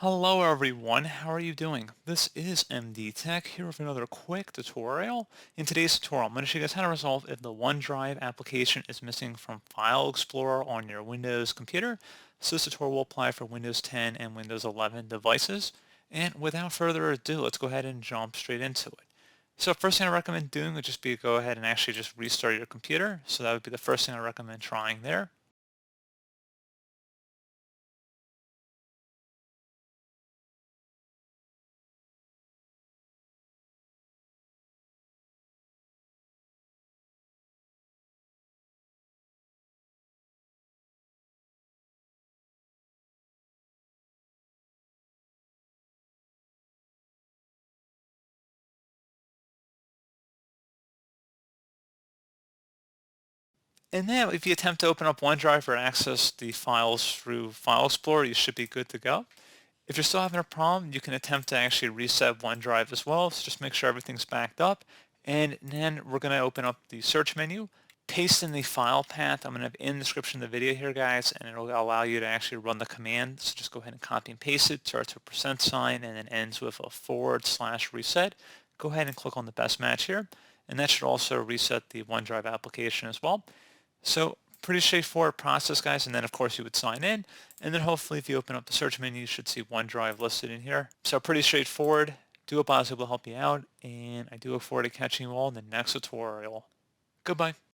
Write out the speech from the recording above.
Hello everyone, how are you doing? This is MD Tech here with another quick tutorial. In today's tutorial, I'm going to show you guys how to resolve if the OneDrive application is missing from File Explorer on your Windows computer. So this tutorial will apply for Windows 10 and Windows 11 devices. And without further ado, let's go ahead and jump straight into it. So first thing I recommend doing would just be go ahead and actually just restart your computer. So that would be the first thing I recommend trying there. And then if you attempt to open up OneDrive or access the files through File Explorer, you should be good to go. If you're still having a problem, you can attempt to actually reset OneDrive as well. So just make sure everything's backed up. And then we're going to open up the search menu, paste in the file path. I'm going to have in the description of the video here, guys, and it'll allow you to actually run the command. So just go ahead and copy and paste it. Starts with $sign and then ends with a /reset. Go ahead and click on the best match here. And that should also reset the OneDrive application as well. So pretty straightforward process, guys. And then, of course, you would sign in. And then hopefully if you open up the search menu, you should see OneDrive listed in here. So pretty straightforward. Do hope I was able to help you out. And I do look forward to catching you all in the next tutorial. Goodbye.